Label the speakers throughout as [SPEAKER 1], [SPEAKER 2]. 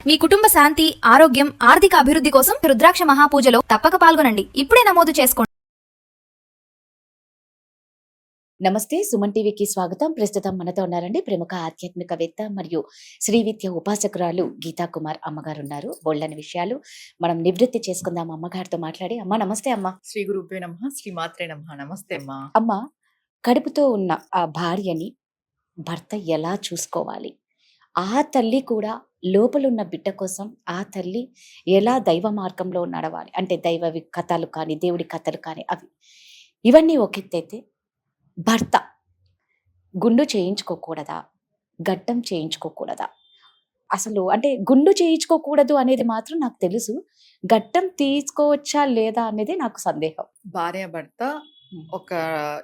[SPEAKER 1] మీ కుటుంబ శాంతి, ఆరోగ్యం, ఆర్థిక అభివృద్ధి కోసం రుద్రాక్ష మహాపూజలో తప్పక పాల్గొనండి. ఇప్పుడే నమోదు చేసుకోండి.
[SPEAKER 2] నమస్తే, సుమన్ టీవీకి స్వాగతం. ప్రస్తుతం మనతో ఉన్నారండి ప్రముఖ ఆధ్యాత్మికవేత్త మరియు శ్రీ విద్య ఉపాసకురాలు గీతా కుమార్ అమ్మగారు ఉన్నారు. బోల్డని విషయాలు మనం నివృత్తి చేసుకుందాం అమ్మగారితో మాట్లాడి. అమ్మ నమస్తే. అమ్మ
[SPEAKER 3] శ్రీ గురుభ్యో నమః, శ్రీ మాత్రే నమః. నమస్తే అమ్మా.
[SPEAKER 2] అమ్మ, కడుపుతో ఉన్న ఆ భార్యని భర్త ఎలా చూసుకోవాలి? ఆ తల్లి కూడా లోపలున్న బిడ్డ కోసం ఆ తల్లి ఎలా దైవ మార్గంలో నడవాలి అంటే దైవ కథలు కానీ దేవుడి కథలు కానీ అవి ఇవన్నీ ఒక ఎత్తైతే, భర్త గుండు చేయించుకోకూడదా, గడ్డం చేయించుకోకూడదా? అసలు అంటే గుండు చేయించుకోకూడదు అనేది మాత్రం నాకు తెలుసు, గడ్డం తీసుకోవచ్చా లేదా అనేది నాకు సందేహం.
[SPEAKER 3] భార్య భర్త ఒక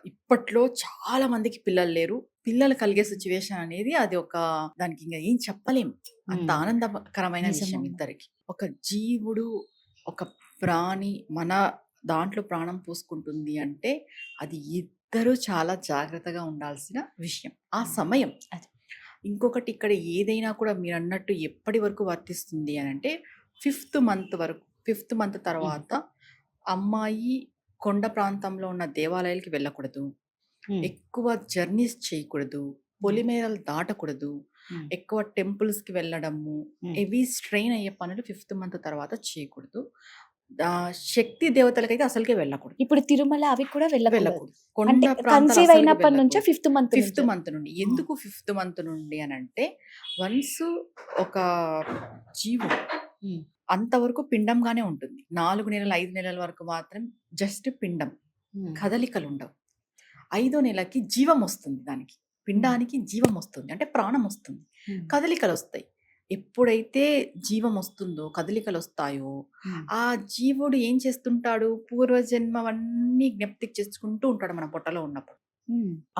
[SPEAKER 3] ఇప్పట్లో చాలా మందికి పిల్లలు లేరు. పిల్లలు కలిగే సిచ్యువేషన్ అనేది అది ఒక దానికి ఇంకా ఏం చెప్పలేం. అంత ఆనందకరమైన విషయం ఇద్దరికి. ఒక జీవుడు, ఒక ప్రాణి మన దాంట్లో ప్రాణం పోసుకుంటుంది అంటే అది ఇద్దరు చాలా జాగ్రత్తగా ఉండాల్సిన విషయం. ఆ సమయం అది. ఇంకొకటి ఇక్కడ ఏదైనా కూడా మీరు అన్నట్టు ఎప్పటి వరకు వర్తిస్తుంది అని అంటే 5th మంత్ వరకు. 5th మంత్ తర్వాత అమ్మాయి కొండ ప్రాంతంలో ఉన్న దేవాలయాలకి వెళ్ళకూడదు, ఎక్కువ జర్నీస్ చేయకూడదు, పొలిమేరలు దాటకూడదు, ఎక్కువ టెంపుల్స్కి వెళ్ళడము, ఇవి స్ట్రెయిన్ అయ్యే పనులు 5th మంత్ తర్వాత చేయకూడదు. శక్తి దేవతలకైతే అసలుకే వెళ్ళకూడదు.
[SPEAKER 2] ఇప్పుడు తిరుమల అవి కూడా వెళ్ళకూడదు.
[SPEAKER 3] కొండ
[SPEAKER 2] కన్సీవ్ అయినప్పటి నుంచి 5th మంత్
[SPEAKER 3] 5th మంత్ నుండి. ఎందుకు 5th మంత్ నుండి అని అంటే, వన్స్ ఒక జీవుడు అంతవరకు పిండంగానే ఉంటుంది. 4 నెలలు 5 నెలల వరకు మాత్రం జస్ట్ పిండం, కదలికలు ఉండవు. 5వ నెలకి జీవం వస్తుంది. దానికి పిండానికి జీవం వస్తుంది అంటే ప్రాణం వస్తుంది, కదలికలు వస్తాయి. ఎప్పుడైతే జీవం వస్తుందో, కదలికలు వస్తాయో, ఆ జీవుడు ఏం చేస్తుంటాడు, పూర్వజన్మవన్నీ జ్ఞప్తికి చేసుకుంటూ ఉంటాడు మన పొట్టలో ఉన్నప్పుడు.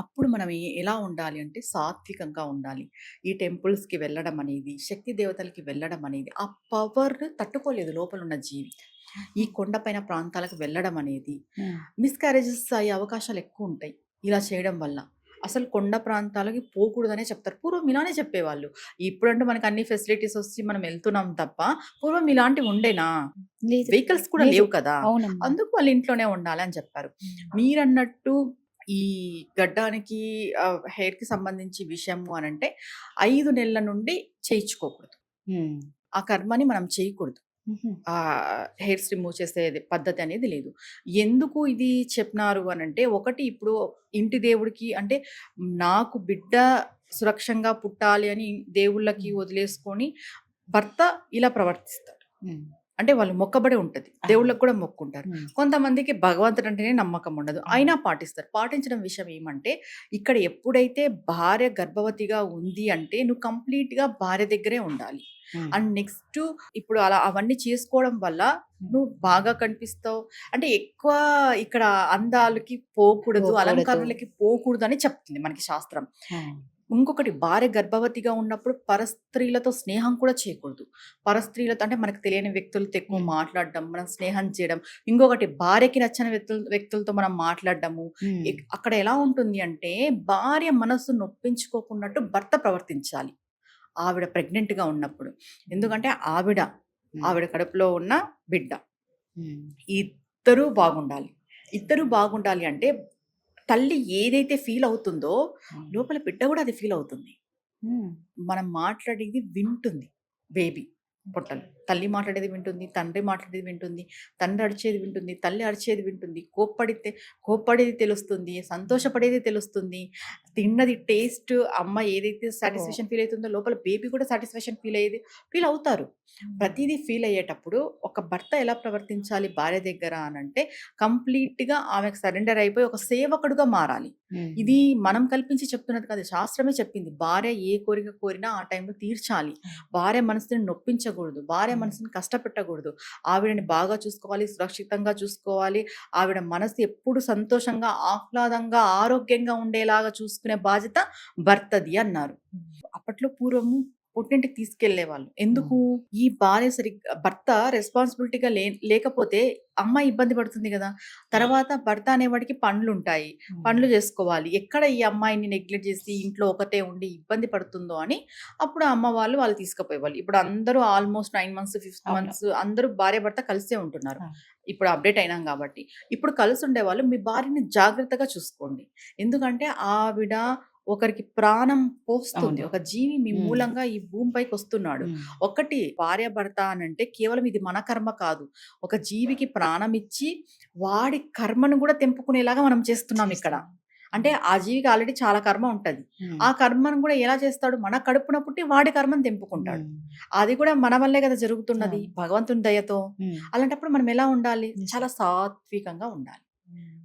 [SPEAKER 3] అప్పుడు మనం ఎలా ఉండాలి అంటే సాత్వికంగా ఉండాలి. ఈ టెంపుల్స్కి వెళ్ళడం అనేది, శక్తి దేవతలకి వెళ్ళడం అనేది ఆ పవర్ తట్టుకోలేదు లోపల ఉన్న జీవి. ఈ కొండపైన ప్రాంతాలకు వెళ్ళడం అనేది మిస్క్యారేజెస్ అయ్యే అవకాశాలు ఎక్కువ ఉంటాయి ఇలా చేయడం వల్ల. అసలు కొండ ప్రాంతాలకి పోకూడదనే చెప్తారు. పూర్వం ఇలానే చెప్పేవాళ్ళు. ఇప్పుడంటే మనకి అన్ని ఫెసిలిటీస్ వచ్చి మనం వెళ్తున్నాం తప్ప, పూర్వం ఇలాంటివి ఉండేనా? వెహికల్స్ కూడా లేవు కదా, అందుకు వాళ్ళు ఇంట్లోనే ఉండాలి అని చెప్పారు. మీరన్నట్టు ఈ గడ్డానికి హెయిర్ కి సంబంధించి విషయము అని అంటే 5 నెలల నుండి చేయించుకోకూడదు. ఆ కర్మని మనం చేయకూడదు. ఆ హెయిర్స్ రిమూవ్ చేసే పద్ధతి అనేది లేదు. ఎందుకు ఇది చెప్పినారు అని అంటే, ఒకటి ఇప్పుడు ఇంటి దేవుడికి అంటే నాకు బిడ్డ సురక్షంగా పుట్టాలి అని దేవుళ్ళకి వదిలేసుకొని భర్త ఇలా ప్రవర్తిస్తాడు. అంటే వాళ్ళు మొక్కబడి ఉంటుంది, దేవుళ్ళకి కూడా మొక్కుంటారు. కొంతమందికి భగవంతుడు అంటేనే నమ్మకం ఉండదు, అయినా పాటిస్తారు. పాటించడం విషయం ఏమంటే, ఇక్కడ ఎప్పుడైతే భార్య గర్భవతిగా ఉంది అంటే నువ్వు కంప్లీట్గా భార్య దగ్గరే ఉండాలి. అండ్ నెక్స్ట్ ఇప్పుడు అలా అవన్నీ చేసుకోవడం వల్ల నువ్వు బాగా కనిపిస్తావు. అంటే ఎక్కువ ఇక్కడ అందాలకి పోకూడదు, అలంకరణలకి పోకూడదు అని చెప్తుంది మనకి శాస్త్రం. ఇంకొకటి, భార్య గర్భవతిగా ఉన్నప్పుడు పరస్త్రీలతో స్నేహం కూడా చేయకూడదు. పరస్త్రీలతో అంటే మనకు తెలియని వ్యక్తులతో ఎక్కువ మాట్లాడడం, మనం స్నేహం చేయడం. ఇంకొకటి, భార్యకి నచ్చిన వ్యక్తులతో మనం మాట్లాడడము. అక్కడ ఎలా ఉంటుంది అంటే, భార్య మనసు నొప్పించుకోకున్నట్టు భర్త ప్రవర్తించాలి ఆవిడ ప్రెగ్నెంట్గా ఉన్నప్పుడు. ఎందుకంటే ఆవిడ కడుపులో ఉన్న బిడ్డ ఇద్దరూ బాగుండాలి. ఇద్దరూ బాగుండాలి అంటే తల్లి ఏదైతే ఫీల్ అవుతుందో లోపల బిడ్డ కూడా అది ఫీల్ అవుతుంది. మనం మాట్లాడేది వింటుంది బేబీ పొట్టలు. తల్లి మాట్లాడేది వింటుంది, తండ్రి మాట్లాడేది వింటుంది, తండ్రి అరిచేది వింటుంది, తల్లి అరిచేది వింటుంది. కోప్పడేది తెలుస్తుంది, సంతోషపడేది తెలుస్తుంది. తిన్నది టేస్ట్, అమ్మ ఏదైతే సాటిస్ఫాక్షన్ ఫీల్ అవుతుందో లోపల బేబీ కూడా సాటిస్ఫాక్షన్ ఫీల్ అవుతారు. ప్రతిదీ ఫీల్ అయ్యేటప్పుడు ఒక భర్త ఎలా ప్రవర్తించాలి భార్య దగ్గర అనంటే, కంప్లీట్గా ఆమెకు సరెండర్ అయిపోయి ఒక సేవకుడుగా మారాలి. ఇది మనం కల్పించి చెప్తున్నది కాదు, శాస్త్రమే చెప్పింది. భార్య ఏ కోరిక కోరినా ఆ టైంలో తీర్చాలి. భార్య మనసుని నొప్పించకూడదు, భార్య మనసుని కష్టపెట్టకూడదు. ఆవిడని బాగా చూసుకోవాలి, సురక్షితంగా చూసుకోవాలి. ఆవిడ మనసు ఎప్పుడు సంతోషంగా, ఆహ్లాదంగా, ఆరోగ్యంగా ఉండేలాగా చూసుకునే బాధ్యత భర్తది అన్నారు. అప్పట్లో పూర్వము పుట్టింటికి తీసుకెళ్లేవాళ్ళు. ఎందుకు? ఈ భార్య భర్త రెస్పాన్సిబిలిటీగా లేకపోతే అమ్మాయి ఇబ్బంది పడుతుంది గదా! తర్వాత భర్త అనేవాడికి పనులుంటాయి. పనులు జేసుకోవాలి. ఎక్కడ ఈ అమ్మాయిని నెగ్లెక్ట్ జేసి ఇంట్లో ఒకతే ఉండి ఇబ్బంది పడుతుందో అని అప్పుడు అమ్మ వాళ్ళు తీసుకుపోయేవాళ్ళు. ఇప్పుడు అందరూ ఆల్మోస్ట్ 9 మంత్స్, 5th
[SPEAKER 2] అవును.
[SPEAKER 3] మంత్స్ అందరూ భార్యాభర్త కలిసే ఉంటున్నారు.
[SPEAKER 2] ఆ.
[SPEAKER 3] ఇప్పుడు అప్‌డేట్ అయినాం గాబట్టి. ఇప్పుడు కలిసుండేవాళ్ళు మీ భార్యని జాగ్రత్తగా చూసుకోండి. ఎందుకంటే ఆవిడ ఒకరికి ప్రాణం పోస్తుంది.
[SPEAKER 2] అవును.
[SPEAKER 3] ఒక జీవి మీ
[SPEAKER 2] హ్మ్.
[SPEAKER 3] మూలంగా ఈ భూమిపైకొస్తున్నాడు. ఒకటి భార్యాభర్త అనంటే కేవలం ఇది మన కర్మ కాదు. ఒక జీవికి ప్రాణమిచ్చి వాడి కర్మను గూడా తెంపుకునేలాగా మనం చేస్తున్నాం ఇక్కడ. అంటే ఆ జీవికి ఆల్రెడీ చాలా కర్మ ఉంటది. ఆ కర్మను గూడా ఎలా చేస్తాడు? మన కడుపున పుట్టి వాడి కర్మను తెంపుకుంటాడు. అది కూడా మన వల్లే కదా జరుగుతున్నది.
[SPEAKER 2] అవును.
[SPEAKER 3] భగవంతుని దయతో. అలాంటప్పుడు మనం ఎలా ఉండాలి?
[SPEAKER 2] నిజం.
[SPEAKER 3] చాలా సాత్వికంగా ఉండాలి.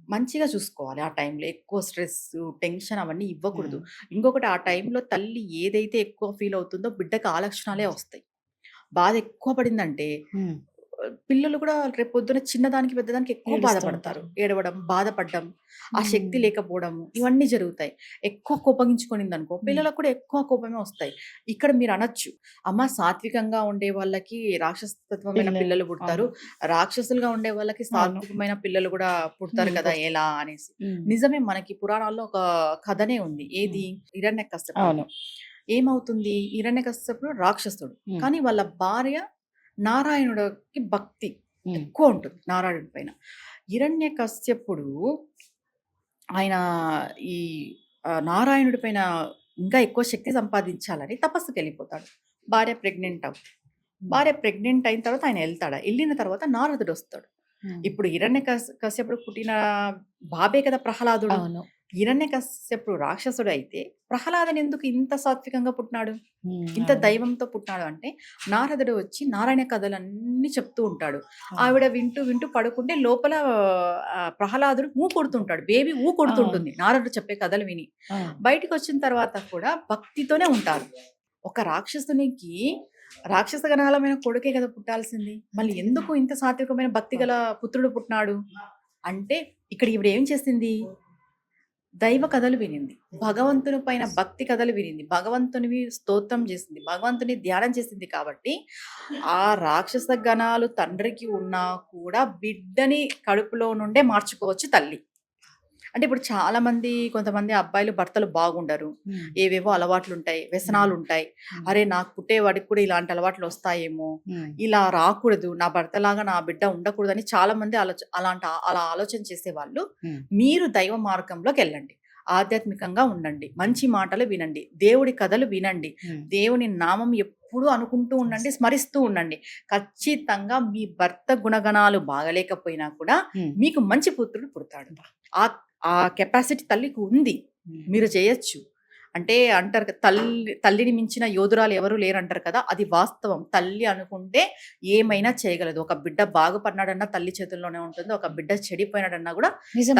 [SPEAKER 3] మంచిగా చూసుకోవాలి ఆ టైంలో. ఎక్కువ స్ట్రెస్సు, టెన్షన్ అవన్నీ ఇవ్వకూడదు. ఇంకొకటి ఆ టైంలో తల్లి ఏదైతే ఎక్కువ ఫీల్ అవుతుందో బిడ్డకి ఆ లక్షణాలే వస్తాయి. బాధ ఎక్కువ పడిందంటే పిల్లలు కూడా రేపొద్దున చిన్నదానికి, పెద్దదానికి ఎక్కువ
[SPEAKER 2] ఏడుస్తూ
[SPEAKER 3] బాధపడతారు.
[SPEAKER 2] ఉంటారు.
[SPEAKER 3] ఏడవడం, బాధపడడం, ఆ శక్తి లేకపోవడము ఇవన్నీ జరుగుతాయి. ఎక్కువ కోపగించుకొనిందనుకో పిల్లలకు కూడా ఎక్కువ కోపమే వస్తాయి. ఇక్కడ మీరు అనొచ్చు, అమ్మ సాత్వికంగా ఉండే వాళ్ళకి రాక్షసత్వమైన పిల్లలు పుడతారు. రాక్షసులుగా ఉండే వాళ్ళకి
[SPEAKER 2] అవును.
[SPEAKER 3] సాత్వికమైన పిల్లలు కూడా పుడతారు కదా!
[SPEAKER 2] పుడతారు.
[SPEAKER 3] ఎలా అనేసి. నిజమే మనకి పురాణాల్లో ఒక కథనే ఉంది. ఏది? హిరణ్యకశిపుడు.
[SPEAKER 2] అవును.
[SPEAKER 3] ఏమవుతుంది? హిరణ్యకశిపుడు రాక్షసుడు. కానీ వాళ్ళ భార్య నారాయణుడికి భక్తి ఎక్కువ ఉంటుంది నారాయణుడి పైన. హిరణ్యకశ్యపుడు ఆయన ఈ నారాయణుడి పైన ఇంకా ఎక్కువ శక్తి సంపాదించాలని తపస్సుకెళ్ళిపోతాడు. భార్య ప్రెగ్నెంట్ అవుతుంది. భార్య ప్రెగ్నెంట్ అయిన తర్వాత ఆయన వెళ్తాడు. వెళ్ళిన తర్వాత నారదుడు వస్తాడు. ఇప్పుడు కశ్యపుడు పుట్టిన బాబే కదా ప్రహ్లాదుడు.
[SPEAKER 2] అవును.
[SPEAKER 3] హిరణ్యకశ్యపుడు రాక్షసుడు అయితే ప్రహ్లాదుడు ఎందుకు ఇంత సాత్వికంగా పుట్టినాడు? ఇంత దైవంతో పుట్టినాడు అంటే నారదుడు వచ్చి నారాయణ కథలన్నీ చెప్తూ ఉంటాడు. ఆవిడ వింటూ వింటూ పడుకుంటే లోపల ప్రహ్లాదుడు కొడుతుంటాడు. బేబీ కొడుతుంటుంది నారదుడు చెప్పే కథలు విని. బయటికి వచ్చిన తర్వాత కూడా భక్తితోనే ఉంటారు. ఒక రాక్షసునికి రాక్షస గణాలమైన కొడుకే కదా పుట్టాల్సింది. మళ్ళీ ఎందుకు ఇంత సాత్వికమైన భక్తి గల పుత్రుడు పుట్టినాడు అంటే ఇక్కడ ఈవిడ ఏం చేసింది? దైవ కథలు వినింది. భగవంతుని పైన భక్తి కథలు వినింది. భగవంతునివి స్తోత్రం చేసింది. భగవంతుని ధ్యానం చేసింది కాబట్టి ఆ రాక్షస గణాలు తండ్రికి ఉన్నా కూడా బిడ్డని కడుపులో నుండే మార్చుకోవచ్చు తల్లి. అంటే ఇప్పుడు చాలా మంది కొంతమంది అబ్బాయిలు భర్తలు బాగుండరు. ఏవేవో అలవాట్లుంటాయి, వ్యసనాలుంటాయి. అరే నాకు పుట్టేవాడికి కూడా ఇలాంటి అలవాట్లు వస్తాయేమో, ఇలా రాకూడదు, నా భర్తలాగా నా బిడ్డ ఉండకూడదని చాలా మంది అలా ఆలోచన చేసేవాళ్ళు. మీరు దైవ మార్గంలోకి వెళ్ళండి. ఆధ్యాత్మికంగా ఉండండి. మంచి మాటలు వినండి. దేవుడి కథలు వినండి. దేవుని నామం ఎప్పుడు అనుకుంటూ ఉండండి, స్మరిస్తూ ఉండండి. ఖచ్చితంగా మీ భర్త గుణగణాలు బాగలేకపోయినా కూడా మీకు మంచి పుత్రుడు పుడతాడు. ఆ కెపాసిటీ తల్లికి ఉంది. మీరు చేయొచ్చు. అంటే అంటారు కదా, తల్లిని మించిన యోధురాలు ఎవరు లేరంటారు కదా, అది వాస్తవం. తల్లి అనుకుంటే ఏమైనా చేయగలదు. ఒక బిడ్డ బాగుపడినాడన్నా తల్లి చేతుల్లోనే ఉంటుంది. ఒక బిడ్డ చెడిపోయినాడన్నా కూడా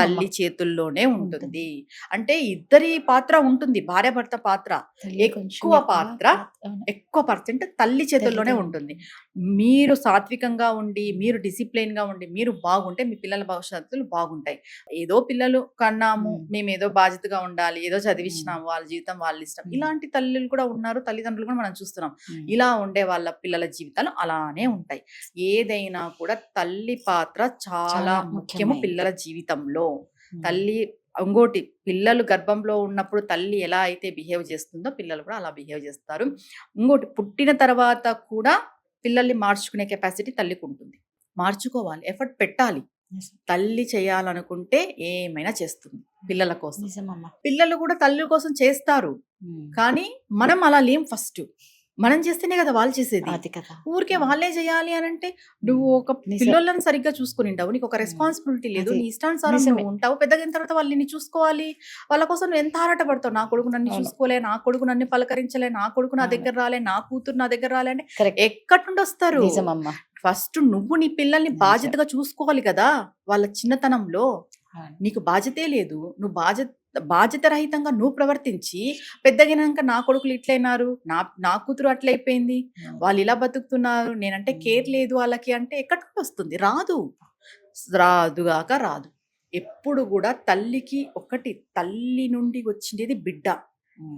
[SPEAKER 3] తల్లి చేతుల్లోనే ఉంటుంది. అంటే ఇద్దరి పాత్ర ఉంటుంది. భార్యాభర్త పాత్ర ఎక్కువ పర్సెంట్ తల్లి చేతుల్లోనే ఉంటుంది. మీరు సాత్వికంగా ఉండి, మీరు డిసిప్లిన్ గా ఉండి, మీరు బాగుంటే మీ పిల్లల భవిష్యత్తులు బాగుంటాయి. ఏదో పిల్లలు కన్నాము, మేము ఏదో బాధ్యతగా ఉండాలి, ఏదో చదివించినాము, వాళ్ళ జీవితం వాళ్ళ ఇష్టం, ఇలాంటి తల్లులు కూడా ఉన్నారు. తల్లిదండ్రులు కూడా మనం చూస్తున్నాం. ఇలా ఉండే వాళ్ళ పిల్లల జీవితాలు అలానే ఉంటాయి. ఏదైనా కూడా తల్లి పాత్ర చాలా ముఖ్యము పిల్లల జీవితంలో. తల్లి ఇంకోటి, పిల్లలు గర్భంలో ఉన్నప్పుడు తల్లి ఎలా అయితే బిహేవ్ చేస్తుందో పిల్లలు కూడా అలా బిహేవ్ చేస్తారు. ఇంకోటి, పుట్టిన తర్వాత కూడా పిల్లల్ని మార్చుకునే కెపాసిటీ తల్లికి ఉంటుంది. మార్చుకోవాలి, ఎఫర్ట్ పెట్టాలి. తల్లి చేయాలనుకుంటే ఏమైనా చేస్తుంది పిల్లల కోసం. పిల్లలు కూడా తల్లి కోసం చేస్తారు. కానీ మనం అలా లేం. ఫస్ట్ మనం చేస్తేనే కదా వాళ్ళు చేసేది. ఊరికే వాళ్ళే చేయాలి అని అంటే నువ్వు ఒక పిల్లలను సరిగ్గా చూసుకుని ఉంటావు. నీకు ఒక రెస్పాన్సిబిలిటీ లేదు. నీ ఇష్టానుసారం నువ్వు ఉంటావు. పెద్దగిన తర్వాత వాళ్ళని చూసుకోవాలి. వాళ్ళ కోసం నువ్వు ఎంత ఆరాటపడతావు. నా కొడుకు నన్ను చూసుకోలే, నా కొడుకు నన్ను పలకరించలే, నా కొడుకు నా దగ్గర రాలే, నా కూతురు నా దగ్గర రాలే అంటే ఎక్కడి నుండి వస్తారు? ఫస్ట్ నువ్వు నీ పిల్లల్ని బాధ్యతగా చూసుకోవాలి కదా. వాళ్ళ చిన్నతనంలో నీకు బాధ్యతే లేదు. నువ్వు బాధ్యత రహితంగా నువ్వు ప్రవర్తించి పెద్దగినాక నా కొడుకులు ఇట్లయినారు, నా కూతురు అట్లయిపోయింది, వాళ్ళు ఇలా బతుకుతున్నారు, నేనంటే కేర్ లేదు వాళ్ళకి అంటే ఎక్కడి వస్తుంది? రాదుగాక రాదు. ఎప్పుడు కూడా తల్లికి ఒకటి, తల్లి నుండి వచ్చింది బిడ్డ.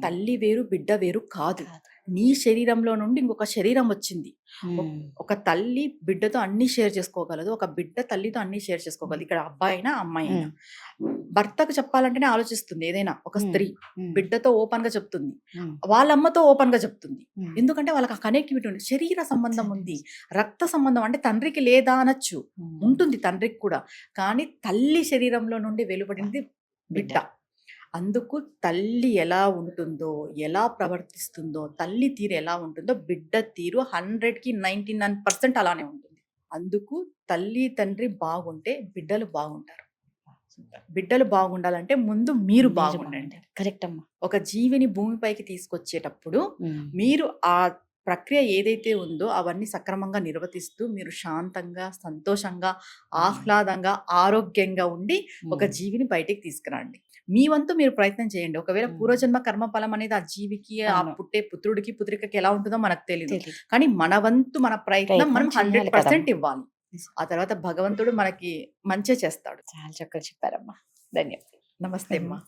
[SPEAKER 3] తల్లి వేరు బిడ్డ వేరు కాదు. నీ శరీరంలో నుండి ఇంకొక శరీరం వచ్చింది. ఒక తల్లి బిడ్డతో అన్ని షేర్ చేసుకోగలదు. ఒక బిడ్డ తల్లితో అన్ని షేర్ చేసుకోగలదు. ఇక్కడ అబ్బాయి అయినా అమ్మాయి అయినా. భర్తకు చెప్పాలంటేనే ఆలోచిస్తుంది ఏదైనా. ఒక స్త్రీ బిడ్డతో ఓపెన్ గా చెప్తుంది, వాళ్ళ అమ్మతో ఓపెన్ గా చెప్తుంది. ఎందుకంటే వాళ్ళకి ఆ కనెక్టివిటీ ఉంది, శరీర సంబంధం ఉంది, రక్త సంబంధం. అంటే తండ్రికి లేదా అనొచ్చు, ఉంటుంది తండ్రికి కూడా, కానీ తల్లి శరీరంలో నుండి వెలువడింది బిడ్డ. అందుకు తల్లి ఎలా ఉంటుందో, ఎలా ప్రవర్తిస్తుందో, తల్లి తీరు ఎలా ఉంటుందో బిడ్డ తీరు 100కి 99% అలానే ఉంటుంది. అందుకు తల్లి తండ్రి బాగుంటే బిడ్డలు బాగుంటారు. బిడ్డలు బాగుండాలంటే ముందు మీరు బాగుండండి.
[SPEAKER 2] కరెక్ట్ అమ్మా.
[SPEAKER 3] ఒక జీవిని భూమిపైకి తీసుకొచ్చేటప్పుడు మీరు ఆ ప్రక్రియ ఏదైతే ఉందో అవన్నీ సక్రమంగా నిర్వర్తిస్తూ మీరు శాంతంగా, సంతోషంగా, ఆహ్లాదంగా, ఆరోగ్యంగా ఉండి ఒక జీవిని బయటికి తీసుకురండి. మీ వంతు మీరు ప్రయత్నం చేయండి. ఒకవేళ పూర్వజన్మ కర్మఫలం అనేది ఆ జీవికి, ఆ పుట్టే పుత్రుడికి పుత్రికకి ఎలా ఉంటుందో మనకు తెలియదు, కానీ మన వంతు మన ప్రయత్నం మనం 100% ఇవ్వాలి. ఆ తర్వాత భగవంతుడు మనకి మంచి చేస్తాడు.
[SPEAKER 2] చాలా చక్కగా చెప్పారమ్మా. ధన్యవాదాలు.
[SPEAKER 3] నమస్తే అమ్మా.